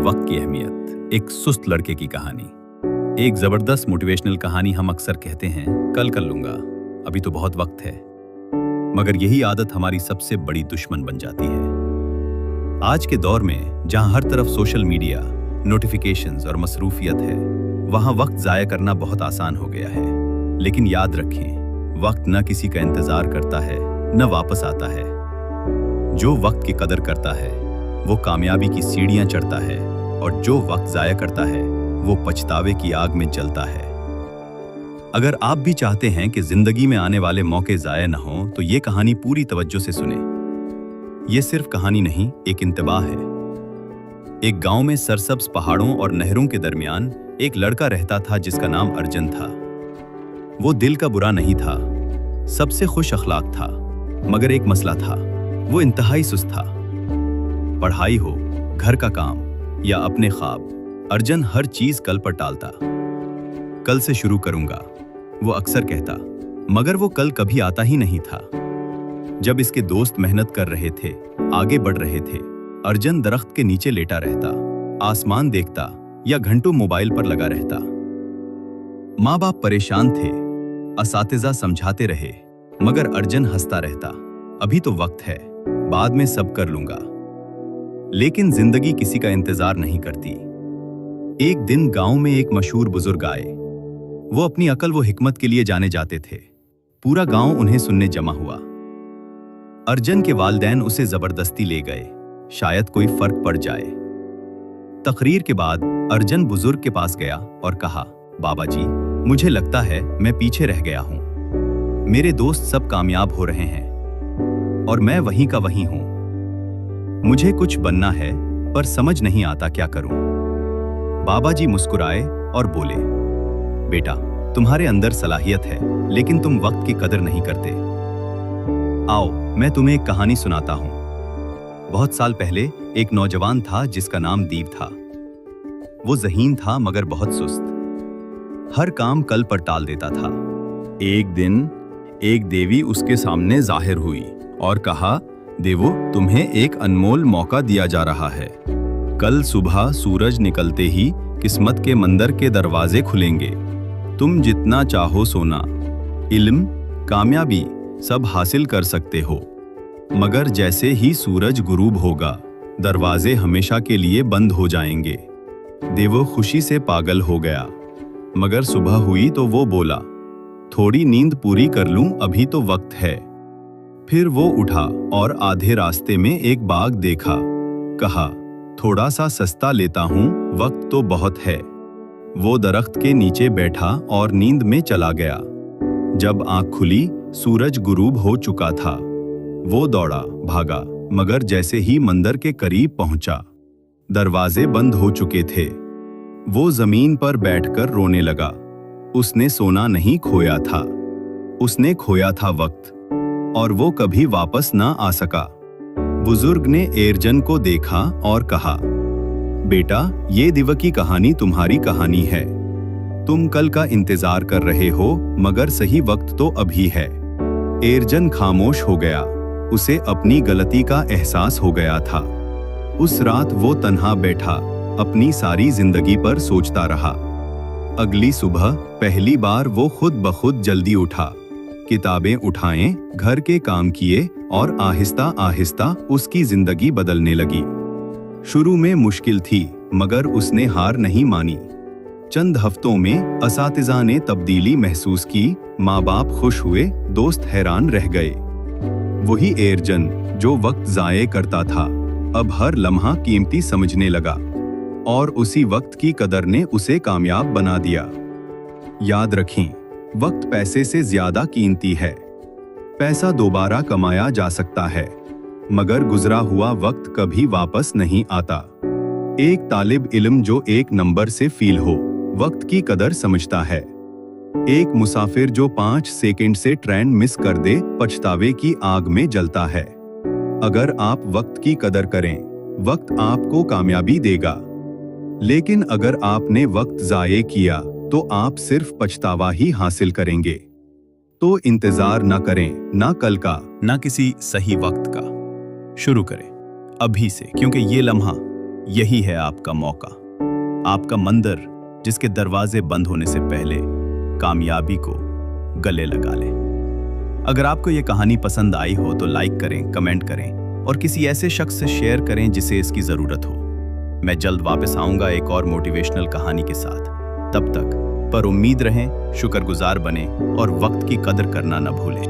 वक्त की अहमियत। एक सुस्त लड़के की कहानी। एक जबरदस्त मोटिवेशनल कहानी। हम अक्सर कहते हैं कल कर लूंगा, अभी तो बहुत वक्त है, मगर यही आदत हमारी सबसे बड़ी दुश्मन बन जाती है। आज के दौर में जहां हर तरफ सोशल मीडिया, नोटिफिकेशंस और मसरूफियत है, वहां वक्त जाया करना बहुत आसान हो गया है। लेकिन याद रखें, वक्त न किसी का इंतजार करता है, न वापस आता है। जो वक्त की कदर करता है वो कामयाबी की सीढ़ियां चढ़ता है, और जो वक्त जाया करता है वो पछतावे की आग में जलता है। अगर आप भी चाहते हैं कि जिंदगी में आने वाले मौके जाया न हो, तो ये कहानी पूरी तवज्जो से सुने। ये सिर्फ कहानी नहीं, एक इंतबाह है। एक गांव में सरसब्ज पहाड़ों और नहरों के दरमियान एक लड़का रहता था जिसका नाम अर्जुन था। वो दिल का बुरा नहीं था, सबसे खुश अखलाक था, मगर एक मसला था, वो इंतहाई सुस्त था। पढ़ाई हो, घर का काम या अपने ख्वाब, अर्जुन हर चीज कल पर टालता। कल से शुरू करूंगा, वो अक्सर कहता, मगर वो कल कभी आता ही नहीं था। जब इसके दोस्त मेहनत कर रहे थे, आगे बढ़ रहे थे, अर्जुन दरख्त के नीचे लेटा रहता, आसमान देखता या घंटों मोबाइल पर लगा रहता। माँ बाप परेशान थे, असातिज़ा समझाते रहे, मगर अर्जुन हंसता रहता, अभी तो वक्त है, बाद में सब कर लूंगा। लेकिन जिंदगी किसी का इंतजार नहीं करती। एक दिन गांव में एक मशहूर बुजुर्ग आए। वो अपनी अकल व हिकमत के लिए जाने जाते थे। पूरा गांव उन्हें सुनने जमा हुआ। अर्जुन के वालिदैन उसे जबरदस्ती ले गए, शायद कोई फर्क पड़ जाए। तकरीर के बाद अर्जुन बुजुर्ग के पास गया और कहा, बाबा जी, मुझे लगता है मैं पीछे रह गया हूं। मेरे दोस्त सब कामयाब हो रहे हैं और मैं वहीं का वहीं हूं। मुझे कुछ बनना है, पर समझ नहीं आता क्या करूं। बाबा जी मुस्कुराए और बोले, बेटा, तुम्हारे अंदर सलाहियत है, लेकिन तुम वक्त की कदर नहीं करते। आओ, मैं तुम्हें एक कहानी सुनाता हूं। बहुत साल पहले एक नौजवान था जिसका नाम दीप था। वो ज़हीन था मगर बहुत सुस्त। हर काम कल पर टाल देता था। एक दिन एक देवी उसके सामने जाहिर हुई और कहा, देवो, तुम्हें एक अनमोल मौका दिया जा रहा है। कल सुबह सूरज निकलते ही किस्मत के मंदिर के दरवाजे खुलेंगे। तुम जितना चाहो सोना, इल्म, कामयाबी सब हासिल कर सकते हो, मगर जैसे ही सूरज गुरूब होगा, दरवाजे हमेशा के लिए बंद हो जाएंगे। देवो खुशी से पागल हो गया, मगर सुबह हुई तो वो बोला, थोड़ी नींद पूरी कर लूं, अभी तो वक्त है। फिर वो उठा और आधे रास्ते में एक बाग देखा। कहा, थोड़ा सा सस्ता लेता हूं, वक्त तो बहुत है। वो दरख्त के नीचे बैठा और नींद में चला गया। जब आंख खुली, सूरज गुरूब हो चुका था। वो दौड़ा, भागा, मगर जैसे ही मंदिर के करीब पहुंचा, दरवाजे बंद हो चुके थे। वो जमीन पर बैठकर रोने लगा। उसने सोना नहीं खोया था, उसने खोया था वक्त, और वो कभी वापस ना आ सका। बुजुर्ग ने अर्जुन को देखा और कहा, बेटा, ये दिवा की कहानी तुम्हारी कहानी है। तुम कल का इंतजार कर रहे हो, मगर सही वक्त तो अभी है। अर्जुन खामोश हो गया। उसे अपनी गलती का एहसास हो गया था। उस रात वो तन्हा बैठा, अपनी सारी जिंदगी पर सोचता रहा। अगली सुबह पहली बार वो खुद ब खुद जल्दी उठा, किताबें उठाएं, घर के काम किए, और आहिस्ता आहिस्ता उसकी जिंदगी बदलने लगी। शुरू में मुश्किल थी, मगर उसने हार नहीं मानी। चंद हफ्तों में असातिज़ा ने तब्दीली महसूस की, माँ बाप खुश हुए, दोस्त हैरान रह गए। वही अर्जुन जो वक्त ज़ाये करता था, अब हर लम्हा कीमती समझने लगा, और उसी वक्त की कदर ने उसे कामयाब बना दिया। याद रखें, वक्त पैसे से ज्यादा कीमती है। पैसा दोबारा कमाया जा सकता है, मगर गुजरा हुआ वक्त कभी वापस नहीं आता। एक तालिब इल्म जो एक नंबर से फील हो, वक्त की कदर समझता है। एक मुसाफिर जो 5 सेकंड से ट्रेन मिस कर दे, पछतावे की आग में जलता है। अगर आप वक्त की कदर करें, वक्त आपको कामयाबी देगा। लेकिन अगर आपने वक्त ज़ाये किया, तो आप सिर्फ पछतावा ही हासिल करेंगे। तो इंतजार ना करें, ना कल का, ना किसी सही वक्त का। शुरू करें अभी से, क्योंकि ये लम्हा यही है आपका मौका, आपका मंदिर जिसके दरवाजे बंद होने से पहले कामयाबी को गले लगा ले। अगर आपको ये कहानी पसंद आई हो तो लाइक करें, कमेंट करें और किसी ऐसे शख्स से शेयर करें जिसे इसकी जरूरत हो। मैं जल्द वापस आऊंगा एक और मोटिवेशनल कहानी के साथ। तब तक पर उम्मीद रहें, शुक्रगुजार बने और वक्त की कदर करना न भूलें।